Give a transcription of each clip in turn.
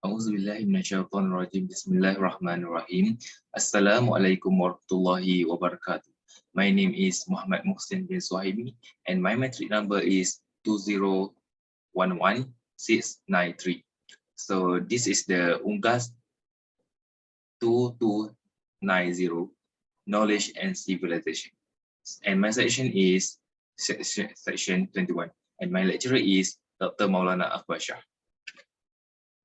Auzubillahi minasyaitonirrajim. Bismillahirrahmanirrahim. Assalamualaikum warahmatullahi wabarakatuh. My name is Muhammad Muhsin bin Suhaimi and my metric number is 2011693. So this is the UNGAS 2290, Knowledge and Civilization. And my section is section 21. And my lecturer is Dr. Maulana Akbar Shah.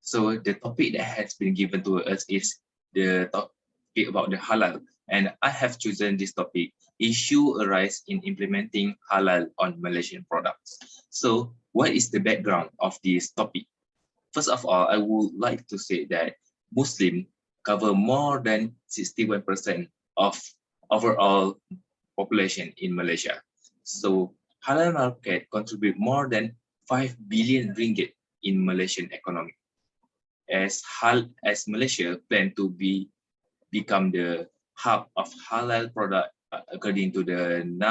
So the topic that has been given to us is the topic about the halal. And I have chosen this topic, issue arise in implementing halal on Malaysian products. So what is the background of this topic? First of all, I would like to say that Muslim cover more than 61% of overall population in Malaysia. So halal market contribute more than 5 billion ringgit in Malaysian economy. As Malaysia plan to become the hub of halal product according to the 9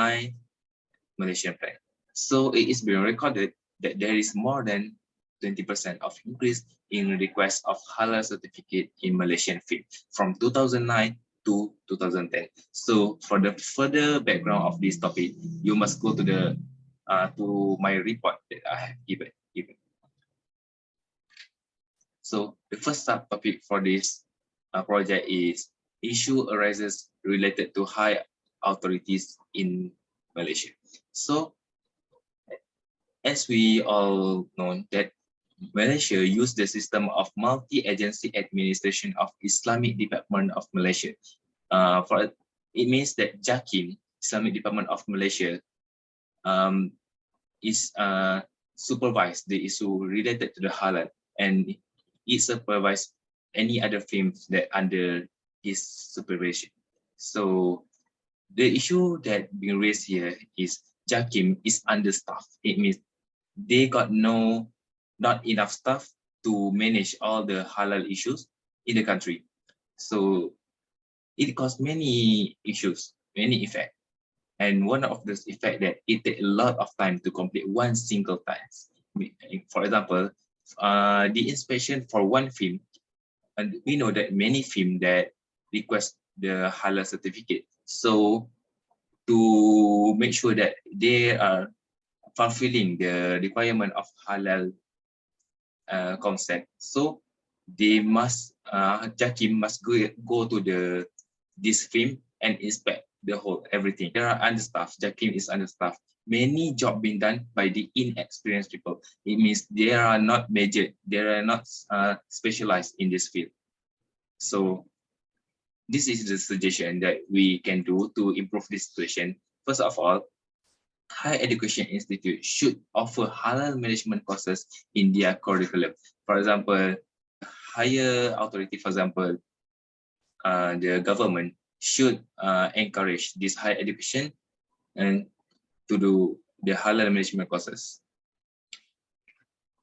Malaysian plan. So it is being recorded that there is more than 20% of increase in request of halal certificate in Malaysian film from 2009 to 2010. So for the further background of this topic, you must go to the to my report that I have given. So the first subtopic for this project is issue arises related to high authorities in Malaysia. So as we all know that Malaysia used the system of multi-agency administration of Islamic Department of Malaysia. It means that JAKIM, Islamic Department of Malaysia, is supervise the issue related to the halal, and it supervise any other films that under his supervision. So the issue that being raised here is JAKIM is understaffed. It means they got not enough staff to manage all the halal issues in the country. So it caused many issues, many effects. And one of those effects that it takes a lot of time to complete one single task. For example, the inspection for one film, and we know that many film that request the halal certificate. So to make sure that they are fulfilling the requirement of halal concept, so they must JAKIM must go to this film and inspect the whole everything. There are understaffed. JAKIM is understaffed. Many job being done by the inexperienced people. It means they are not majored. They are not specialized in this field. So this is the suggestion that we can do to improve this situation. First of all, higher education institute should offer halal management courses in their curriculum. For example, higher authority, for example, the government should encourage this higher education and to do the halal management courses.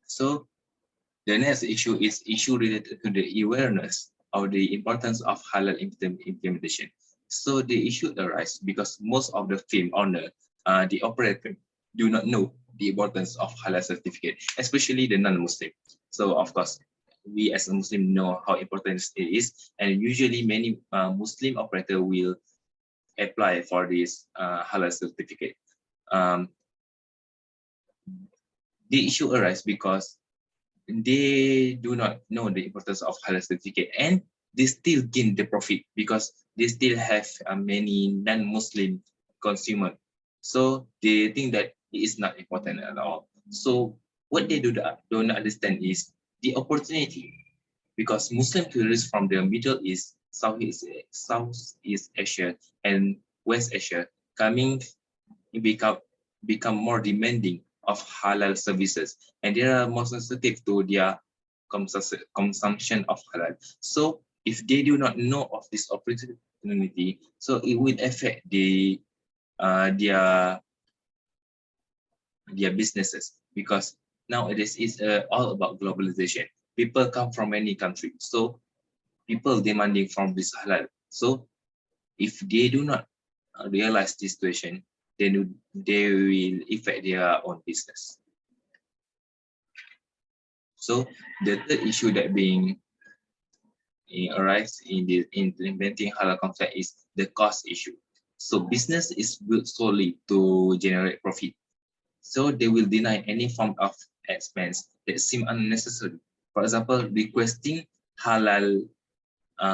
So the next issue is issue related to the awareness of the importance of halal implementation. So the issue arises because most of the film owner, the operator, do not know the importance of halal certificate, especially the non-Muslim. So of course, we as a Muslim know how important it is, and usually many Muslim operator will apply for this halal certificate. The issue arises because they do not know the importance of halal certificate, and they still gain the profit because they still have many non-Muslim consumer. So they think that it is not important at all. So what they don't understand is the opportunity, because Muslim tourists from the Middle East, Southeast Asia, and West Asia coming become more demanding of halal services, and they are more sensitive to their consumption of halal. So if they do not know of this opportunity, so it will affect their businesses, because nowadays it's all about globalization. People come from many countries, so people demanding from this halal. So if they do not realize this situation, then they will affect their own business. So the third issue that being arise in the implementing halal concept is the cost issue. So business is built solely to generate profit. So they will deny any form of expense that seem unnecessary. For example, requesting halal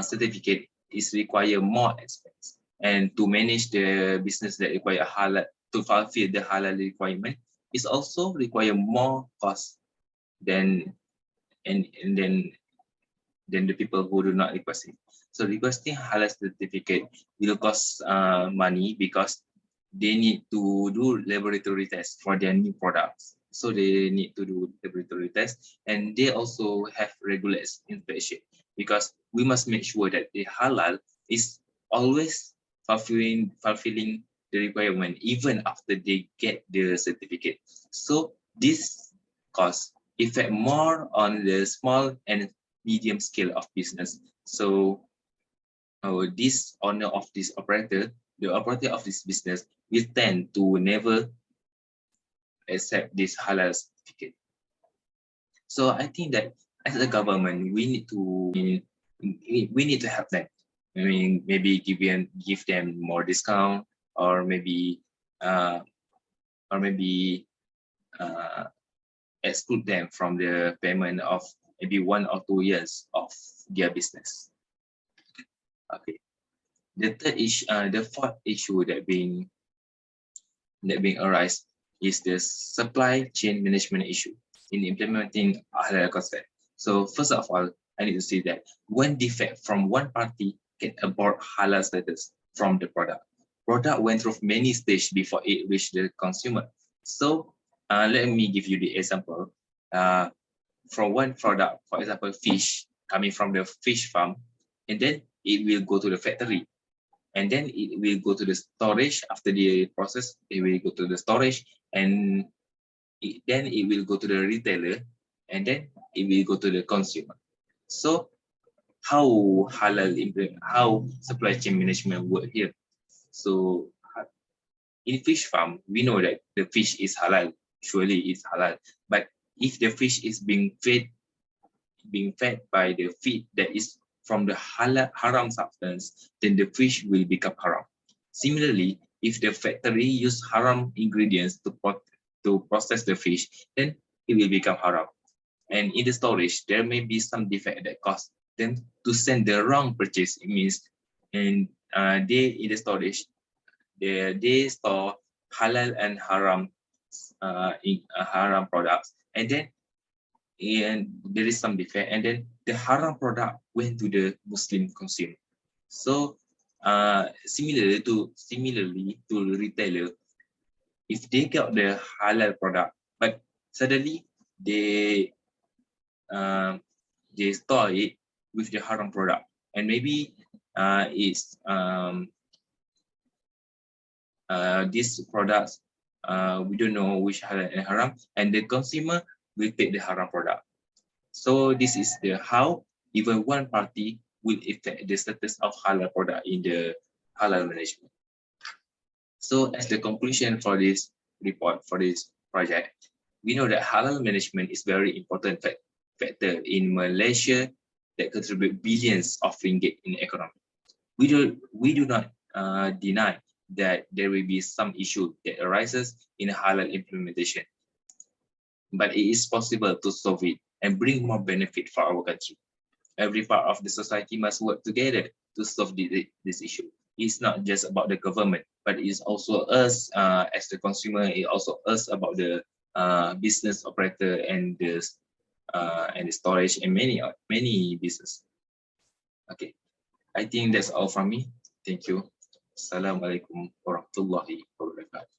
certificate is require more expense, and to manage the business that require halal to fulfill the halal requirement is also require more cost than and then the people who do not request it. So requesting halal certificate will cost money because they need to do laboratory tests for their new products. So they need to do laboratory tests, and they also have regular inspection because we must make sure that the halal is always fulfilling the requirement even after they get the certificate. So this cost affect more on the small and medium scale of business. So this owner of this operator, the operator of this business will tend to never accept this halal certificate. So I think that as a government, we need to help them. I mean, maybe give them more discount, or maybe uh, or maybe exclude them from the payment of maybe 1 or 2 years of their business. Okay. The fourth issue that being arise is the supply chain management issue in implementing halal concept. So first of all, I need to say that one defect from one party can abort halal status from the product. Product went through many stages before it reached the consumer. So let me give you the example. From one product, for example, fish coming from the fish farm, and then it will go to the factory, and then it will go to the storage. After the process, it will go to the storage, and then it will go to the retailer, and then it will go to the consumer. So how supply chain management work here? So in fish farm, we know that the fish is halal, surely it's halal. But if the fish is being fed by the feed that is from the haram substance, then the fish will become haram. Similarly, if the factory use haram ingredients to process the fish, then it will become haram. And in the storage, there may be some defect that cause them to send the wrong purchase. It means, and they in the storage, they store halal and haram haram products, and then there is some defect, and then the haram product went to the Muslim consumer. So similarly to retailer, if they got the halal product, but suddenly they store it with the haram product, and maybe it's these products, we don't know which halal and haram, and the consumer will take the haram product. So this is the how even one party will affect the status of halal product in the halal management. So as the conclusion for this report, for this project, we know that halal management is very important factor in Malaysia that contribute billions of ringgit in economy. We do not deny that there will be some issue that arises in halal implementation, but it is possible to solve it and bring more benefit for our country. Every part of the society must work together to solve this issue. It's not just about the government, but it's also us as the consumer. It also us about the business operator and the storage and many business. Okay, I think that's all from me. Thank you. Assalamualaikum warahmatullahi wabarakatuh.